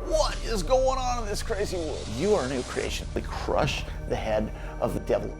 What is going on in this crazy world? You are a new creation. We crush the head of the devil.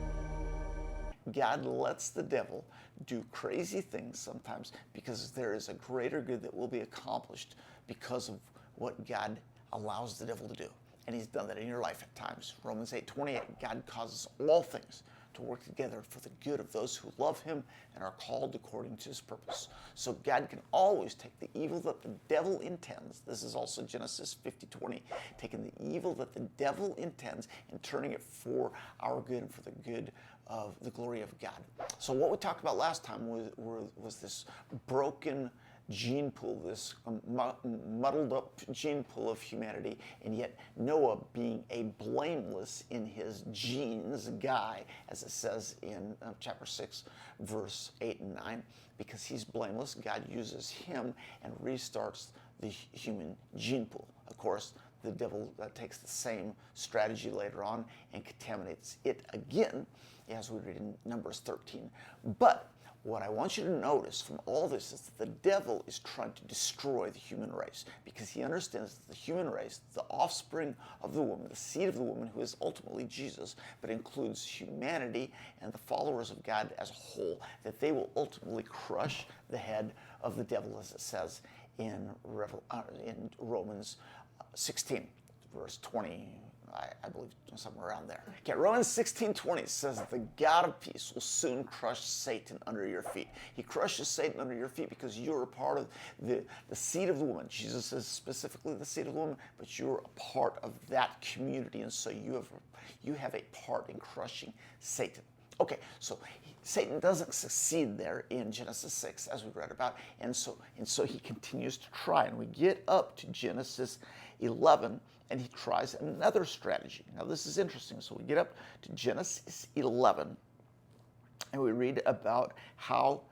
God lets the devil do crazy things sometimes because there is a greater good that will be accomplished because of what God allows the devil to do. And he's done that in your life at times. Romans 8:28, God causes all things to work together for the good of those who love him and are called according to his purpose. So God can always take the evil that the devil intends. This is also Genesis 50:20, taking the evil that the devil intends and turning it for our good and for the good of the glory of God. So what we talked about last time was this broken gene pool, this muddled up gene pool of humanity, and yet Noah being a blameless in his genes guy, as it says in chapter 6, verse 8 and 9. Because he's blameless, God uses him and restarts the human gene pool. Of course, the devil takes the same strategy later on and contaminates it again, as we read in Numbers 13. But what I want you to notice from all this is that the devil is trying to destroy the human race because he understands that the human race, the offspring of the woman, the seed of the woman, who is ultimately Jesus, but includes humanity and the followers of God as a whole, that they will ultimately crush the head of the devil, as it says in Romans 16, verse 20. I believe somewhere around there. Okay, Romans 16:20 says that the God of peace will soon crush Satan under your feet. He crushes Satan under your feet because you're a part of the seed of the woman. Jesus is specifically the seed of the woman, but you're a part of that community, and so you have a part in crushing Satan. Okay, so Satan doesn't succeed there in Genesis 6, as we read about, and so he continues to try, and we get up to Genesis 11, and he tries another strategy. Now, this is interesting. So we get up to Genesis 11, and we read about how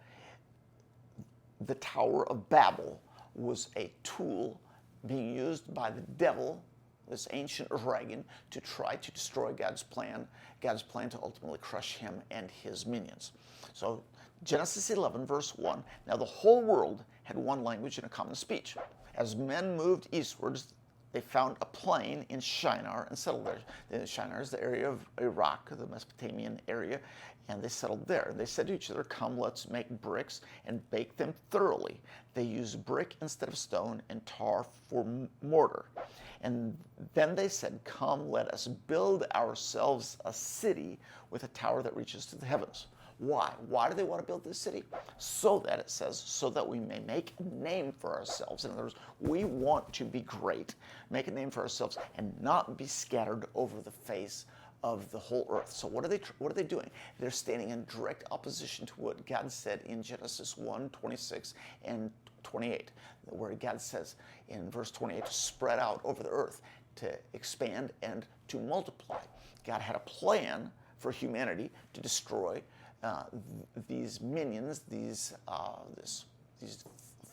the Tower of Babel was a tool being used by the devil, this ancient dragon, to try to destroy God's plan to ultimately crush him and his minions. So Genesis 11, verse 1, now the whole world had one language and a common speech. As men moved eastwards, they found a plain in Shinar and settled there. Shinar is the area of Iraq, the Mesopotamian area, and they settled there. They said to each other, "Come, let's make bricks and bake them thoroughly." They used brick instead of stone and tar for mortar. And then they said, "Come, let us build ourselves a city with a tower that reaches to the heavens." Why? Why do they want to build this city? So that, it says, so that we may make a name for ourselves. In other words, we want to be great, make a name for ourselves, and not be scattered over the face of the whole earth. So what are they doing? They're standing in direct opposition to what God said in Genesis 1:26 and 28, where God says in verse 28 to spread out over the earth, to expand and to multiply. God had a plan for humanity to destroy these minions, these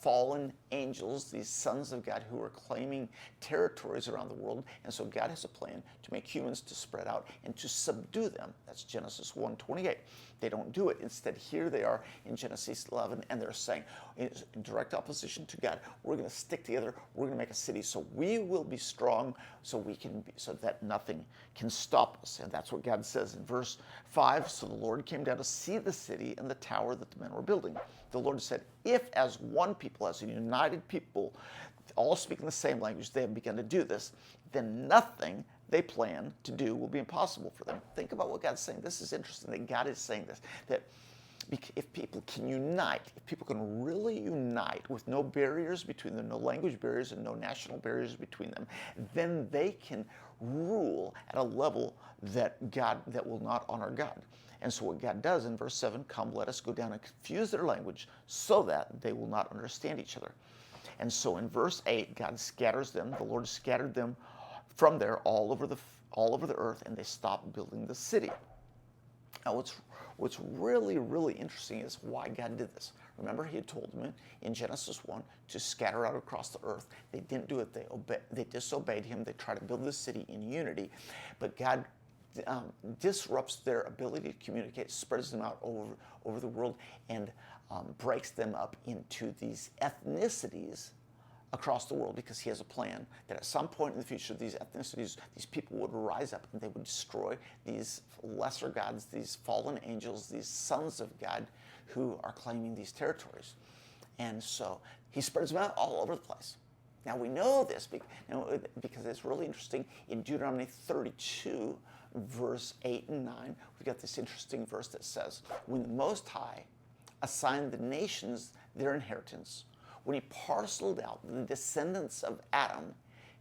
fallen angels, these sons of God who are claiming territories around the world. And so God has a plan to make humans to spread out and to subdue them. That's Genesis 1:28. They don't do it. Instead, here they are in Genesis 11, and they're saying, in direct opposition to God, we're going to stick together. We're going to make a city so we will be strong, so that nothing can stop us. And that's what God says in verse 5. So the Lord came down to see the city and the tower that the men were building. The Lord said, if as one people, as a united people, all speaking the same language, they have begun to do this, then nothing they plan to do will be impossible for them. Think about what God's saying. This is interesting that God is saying this, that if people can unite, if people can really unite with no barriers between them, no language barriers and no national barriers between them, then they can rule at a level that will not honor God. And so what God does in verse 7, come, let us go down and confuse their language so that they will not understand each other. And so in verse 8, God scatters them. The Lord scattered them from there all over the earth, and they stopped building the city. Now, what's really, really interesting is why God did this. Remember, he had told them in Genesis 1 to scatter out across the earth. They didn't do it. They disobeyed him. They tried to build the city in unity. But God disrupts their ability to communicate, spreads them out over the world, and breaks them up into these ethnicities across the world because he has a plan that at some point in the future these ethnicities, these people would rise up and they would destroy these lesser gods, these fallen angels, these sons of God who are claiming these territories. And so he spreads them out all over the place. Now we know this because it's really interesting. In Deuteronomy 32, verse 8 and 9, we've got this interesting verse that says, when the Most High assigned the nations their inheritance, when he parceled out the descendants of Adam,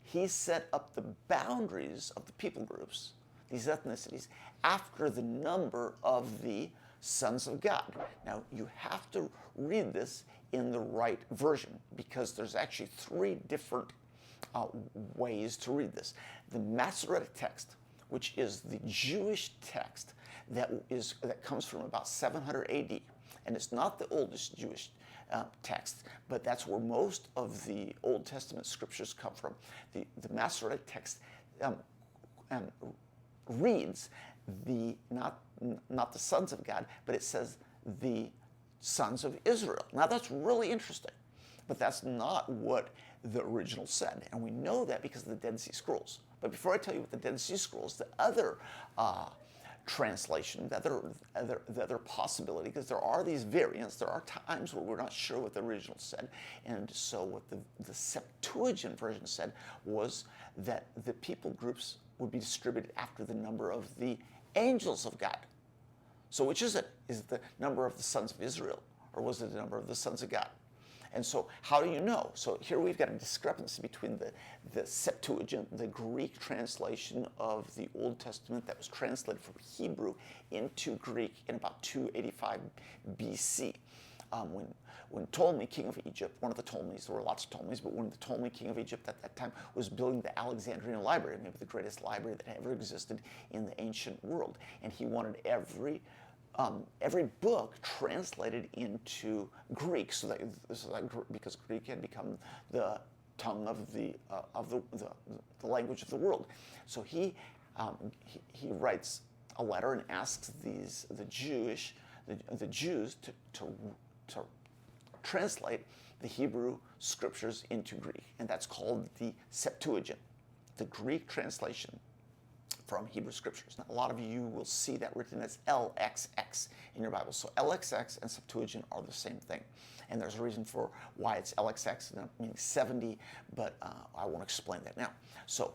he set up the boundaries of the people groups, these ethnicities, after the number of the sons of God. Now, you have to read this in the right version because there's actually three different ways to read this. The Masoretic text, which is the Jewish text that comes from about 700 AD, and it's not the oldest Jewish text, but that's where most of the Old Testament scriptures come from. The Masoretic text reads not the sons of God, but it says the sons of Israel. Now that's really interesting, but that's not what the original said, and we know that because of the Dead Sea Scrolls. But before I tell you what the Dead Sea Scrolls, the other translation, the other possibility, because there are these variants, there are times where we're not sure what the original said, and so what the Septuagint version said was that the people groups would be distributed after the number of the angels of God. So which is it? Is it the number of the sons of Israel, or was it the number of the sons of God? And so how do you know? So here we've got a discrepancy between the Septuagint, the Greek translation of the Old Testament that was translated from Hebrew into Greek in about 285 BC. When Ptolemy, king of Egypt, one of the Ptolemies, there were lots of Ptolemies, but when the Ptolemy, king of Egypt at that time was building the Alexandrian library, maybe the greatest library that ever existed in the ancient world, and he wanted every book translated into Greek, because Greek had become the tongue of the language of the world. So he writes a letter and asks the Jews to translate the Hebrew scriptures into Greek, and that's called the Septuagint, the Greek translation from Hebrew scriptures. Now, a lot of you will see that written as LXX in your Bible. So LXX and Septuagint are the same thing. And there's a reason for why it's LXX, meaning 70, but I won't explain that now. So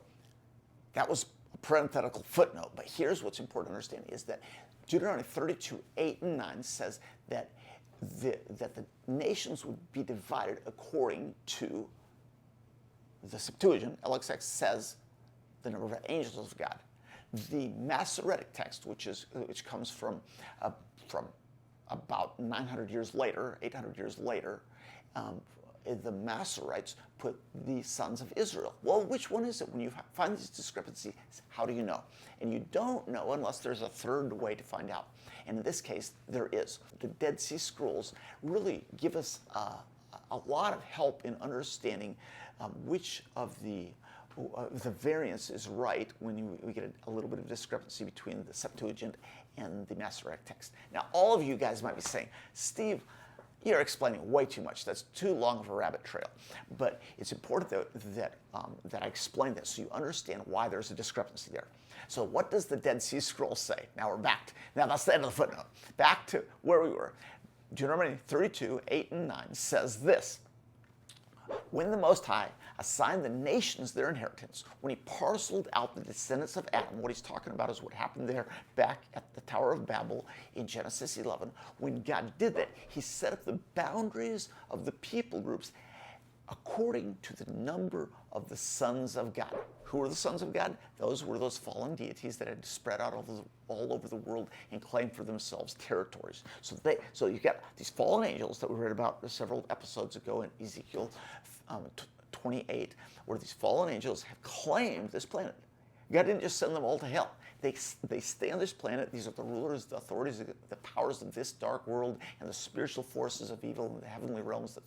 that was a parenthetical footnote, but here's what's important to understand is that Deuteronomy 32, 8 and 9 says that the nations would be divided according to the Septuagint. LXX says the number of angels of God. The Masoretic text, which comes from about 900 years later, 800 years later, the Masoretes put the sons of Israel. Well, which one is it? When you find these discrepancies, how do you know? And you don't know unless there's a third way to find out. And in this case, there is. The Dead Sea Scrolls really give us a lot of help in understanding which of the variance is right when we get a little bit of discrepancy between the Septuagint and the Masoretic text. Now, all of you guys might be saying, Steve, you're explaining way too much. That's too long of a rabbit trail. But it's important that I explain this so you understand why there's a discrepancy there. So what does the Dead Sea Scrolls say? Now we're back. Now that's the end of the footnote. Back to where we were. Deuteronomy 32, 8 and 9 says this. When the Most High assigned the nations their inheritance, when he parceled out the descendants of Adam, what he's talking about is what happened there back at the Tower of Babel in Genesis 11. When God did that, he set up the boundaries of the people groups according to the number of the sons of God. Who were the sons of God? Those were those fallen deities that had spread out all over the world and claimed for themselves territories. So you got these fallen angels that we read about several episodes ago in Ezekiel 28, where these fallen angels have claimed this planet. God didn't just send them all to hell. They stay on this planet. These are the rulers, the authorities, the powers of this dark world, and the spiritual forces of evil in the heavenly realms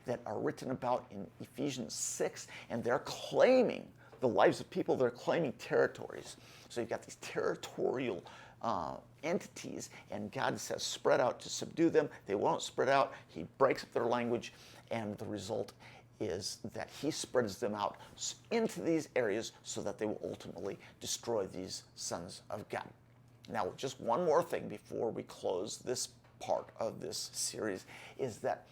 that are written about in Ephesians 6, and they're claiming the lives of people. They're claiming territories. So you've got these territorial entities, and God says spread out to subdue them. They won't spread out. He breaks up their language, and the result is that he spreads them out into these areas so that they will ultimately destroy these sons of God. Now, just one more thing before we close this part of this series is that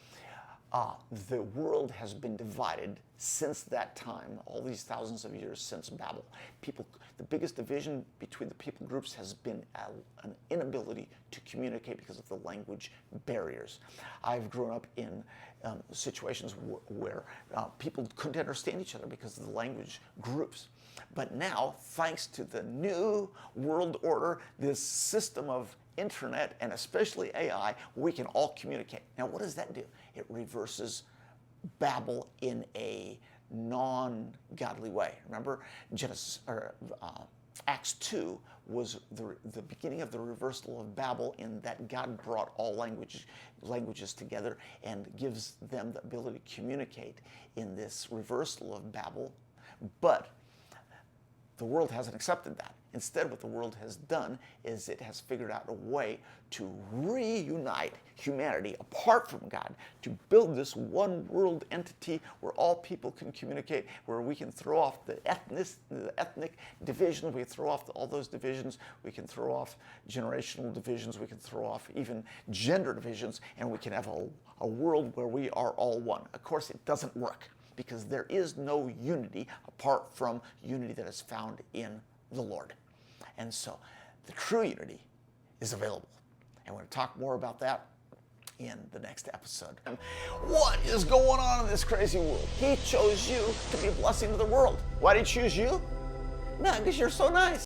the world has been divided since that time, all these thousands of years since Babel. The biggest division between the people groups has been an inability to communicate because of the language barriers. I've grown up in situations where people couldn't understand each other because of the language groups. But now, thanks to the new world order, this system of internet and especially AI, we can all communicate. Now, what does that do? It reverses Babel in a non-godly way. Remember, Acts 2 was the beginning of the reversal of Babel, in that God brought all languages together and gives them the ability to communicate in this reversal of Babel. But the world hasn't accepted that. Instead, what the world has done is it has figured out a way to reunite humanity apart from God, to build this one world entity where all people can communicate, where we can throw off the ethnic divisions, we can throw off all those divisions, we can throw off generational divisions, we can throw off even gender divisions, and we can have a world where we are all one. Of course, it doesn't work, because there is no unity apart from unity that is found in the Lord. And so the true unity is available. And we're going to talk more about that in the next episode. What is going on in this crazy world? He chose you to be a blessing to the world. Why did he choose you? No, because you're so nice.